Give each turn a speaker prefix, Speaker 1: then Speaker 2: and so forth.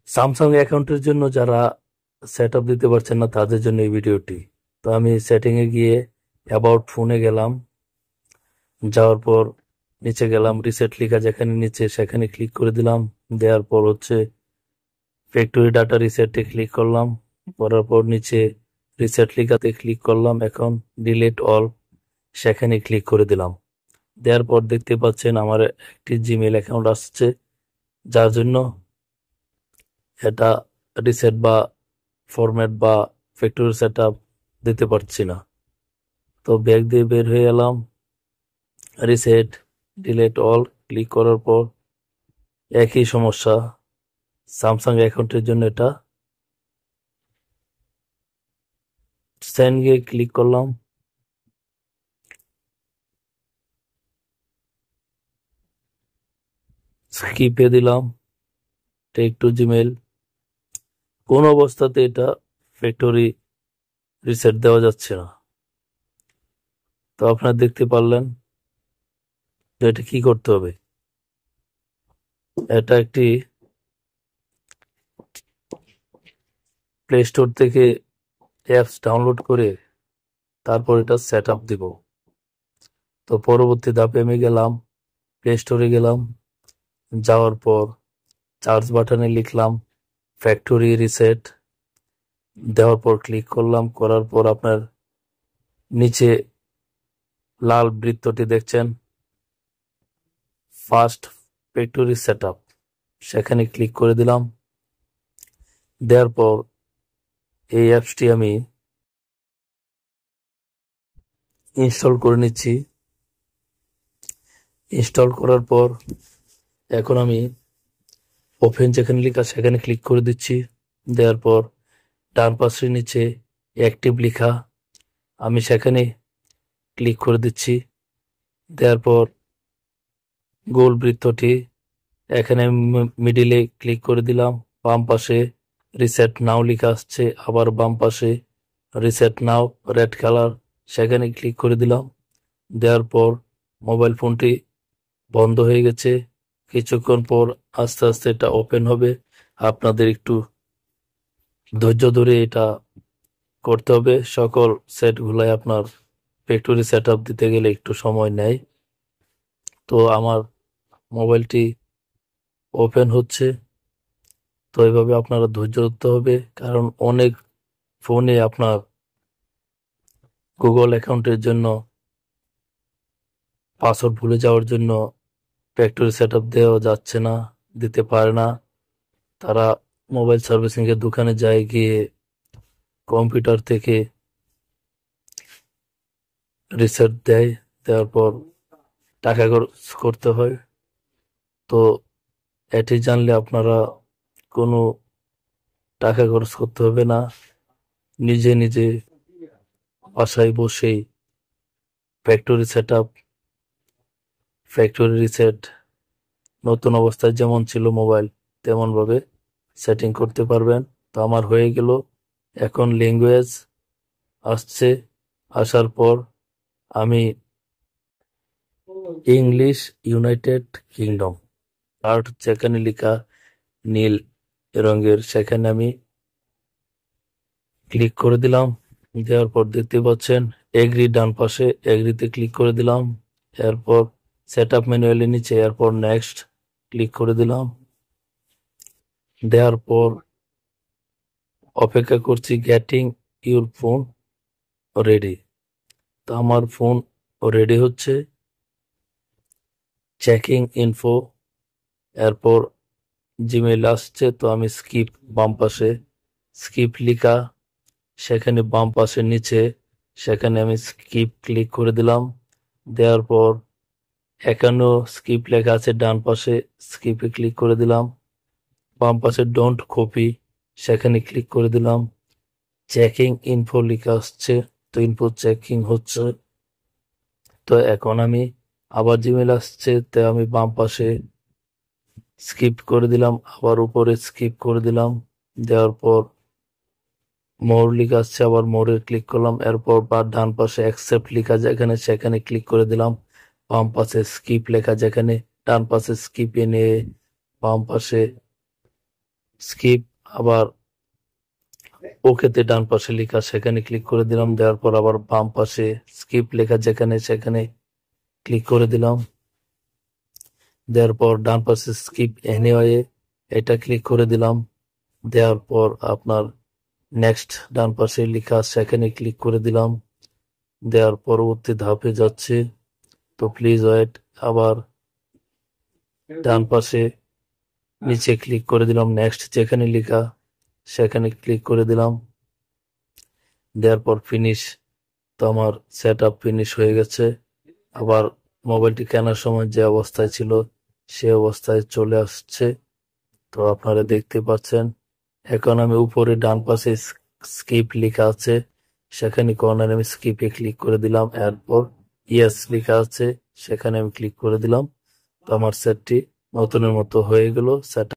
Speaker 1: Samsung অ্যাকাউন্টের জন্য যারা সেট আপ দিতে পারছেন না তাদের জন্য এই ভিডিওটি। তো আমি সেটিংয়ে গিয়ে অ্যাবাউট ফোনে গেলাম, যাওয়ার পর নিচে গেলাম, রিসেট লেখা যেখানে নিচে সেখানে ক্লিক করে দিলাম। দেওয়ার পর ফ্যাক্টরি ডাটা রিসেটে ক্লিক করলাম, করার পর নিচে রিসেট লেখাতে ক্লিক করলাম। এখন ডিলিট অল সেখানে ক্লিক করে দিলাম। দেওয়ার পর দেখতে পাচ্ছেন আমার একটি জিমেল অ্যাকাউন্ট আসছে, যার জন্য এটা রিসেট বা ফরম্যাট বা ফ্যাক্টরি সেট আপ দিতে পারছি না। তো ব্যাক দিয়ে বের হয়ে এলাম, রিসেট ডিলিট অল ক্লিক করার পর একই সমস্যা। স্যামসাং অ্যাকাউন্টের জন্য এটা সেন্ড গিয়ে ক্লিক করলাম, স্কিপে দিলাম, টেক টু জিমেল। কোন অবস্থাতে এটা ফ্যাক্টরি রিসেট দেওয়া যাচ্ছে না। তো আপনারা দেখতে পারলেন যে এটা কি করতে হবে। এটা একটি প্লে স্টোর থেকে অ্যাপস ডাউনলোড করে তারপর এটা সেট আপ দিব। তো পরবর্তী ধাপে আমি গেলাম, প্লে স্টোরে গেলাম, যাওয়ার পর সার্চ বাটনে লিখলাম ফ্যাক্টরি রিসেট, দেওয়ার পর ক্লিক করলাম। করার পর আপনার নিচে লাল বৃত্তটি দেখছেন, ফার্স্ট ফ্যাক্টরি সেট আপ, সেখানে ক্লিক করে দিলাম। দেওয়ার পর এই অ্যাপসটি আমি ইনস্টল করে নিচ্ছি। ইনস্টল করার পর এখন আমি ওপেন যেখানে লেখা সেখানে ক্লিক করে দিচ্ছি। দেওয়ার পর ডান পাশের নিচে অ্যাক্টিভ লেখা, আমি সেখানে ক্লিক করে দিচ্ছি। দেওয়ার পর গোল বৃত্তটি এখানে মিডিলে ক্লিক করে দিলাম। বাম পাশে রিসেট নাও লেখা আসছে, আবার বাম পাশে রিসেট নাও রেড কালার, সেখানে ক্লিক করে দিলাম। দেওয়ার পর মোবাইল ফোনটি বন্ধ হয়ে গেছে। কিছুক্ষণ পর আস্তে আস্তে এটা ওপেন হবে। আপনাদের একটু ধৈর্য ধরে এটা করতে হবে। সকল সেটগুলাই আপনার ফ্যাক্টরি সেট আপ দিতে গেলে একটু সময় নেয়। তো আমার মোবাইলটি ওপেন হচ্ছে। তো এইভাবে আপনারা ধৈর্য ধরতে হবে, কারণ অনেক ফোনে আপনার গুগল অ্যাকাউন্টের জন্য পাসওয়ার্ড ভুলে যাওয়ার জন্য ফ্যাক্টরি সেট আপ দেওয়া যাচ্ছে না, দিতে পারে না। তারা মোবাইল সার্ভিসিং এর দোকানে যায়, গিয়ে কম্পিউটার থেকে রিসেট দেয়, দেওয়ার পর টাকা খরচ করতে হয়। তো এটি জানলে আপনারা কোনো টাকা খরচ করতে হবে না, নিজে নিজে বাসায় বসেই factory set up, factory reset নতুন অবস্থায় যেমন ছিল মোবাইল তেমন ভাবে সেটিং করতে পারবেন। তো আমার হয়ে গেল। এখন ল্যাঙ্গুয়েজ আসছে, আসার পর আমি ইংলিশ ইউনাইটেড কিংডম আর যেখানে লেখা নীল রঙের সেখানে আমি ক্লিক করে দিলাম। দেওয়ার পর দেখতে পাচ্ছেন এগ্রি ডান পাশে, এগ্রিতে ক্লিক করে দিলাম। এরপর সেট আপ ম্যানুয়ালের নিচে এরপর নেক্সট ক্লিক করে দিলাম। দেওয়ার পর অপেক্ষা করছি গেটিং ইউর ফোন রেডি। তো আমার ফোন রেডি হচ্ছে, চেকিং ইনফো, এরপর জিমেইল আসছে। তো আমি স্কিপ বাম পাশে স্কিপ লিখা সেখানে বাম পাশে নিচে সেখানে আমি স্কিপ ক্লিক করে দিলাম। দেওয়ার পর এখানেও স্কিপ লেখা আছে, ডান পাশে স্কিপে ক্লিক করে দিলাম। বাম পাশে ডোন্ট কপি সেখানে ক্লিক করে দিলাম। চেকিং ইনফো লেখা আসছে, তো ইনফো চেকিং হচ্ছে। তো এখন আমি আবার জিমেল আসছে, তো আমি বাম পাশে স্কিপ করে দিলাম, আবার উপরে স্কিপ করে দিলাম। দেওয়ার পর মোর লেখা আসছে, আবার মোরে ক্লিক করলাম। এরপর বা ডান পাশে অ্যাকসেপ্ট লেখা যেখানে সেখানে ক্লিক করে দিলাম। বাম পাশে স্কিপ লেখা যেখানে, ডান পাশে স্কিপ এনে বাম পাশে স্কিপ, আবার ওকেতে ডান পাশে লেখা সেখানে ক্লিক করে দিলাম। দেওয়ার পর আবার বাম পাশে স্কিপ লেখা যেখানে সেখানে ক্লিক করে দিলাম। দেওয়ার পর ডান পাশে স্কিপ এনিওয়ে এটা ক্লিক করে দিলাম। দেওয়ার পর আপনার নেক্সট ডান পাশে লেখা সেখানে ক্লিক করে দিলাম। দেওয়ার পরবর্তী ধাপে যাচ্ছে, তো প্লিজ ওয়েট। আবার ডান পাশে নিচে ক্লিক করে দিলাম, নেক্সট যেখানে লেখা সেখানে ক্লিক করে দিলাম। দেওয়ার পর ফিনিশ। তো আমার সেট আপ ফিনিশ হয়ে গেছে। আবার মোবাইলটি কেনার সময় যে অবস্থায় ছিল সে অবস্থায় চলে আসছে। তো আপনারা দেখতে পাচ্ছেন। এখন আমি উপরে ডান পাশে স্কিপ লেখা আছে সেখানে কর্নারে আমি স্কিপে ক্লিক করে দিলাম। এরপর ইয়েস লেখা আছে সেখানে আমি ক্লিক করে দিলাম। তো আমার সেটটি নতুনের মতো হয়ে গেল। সেট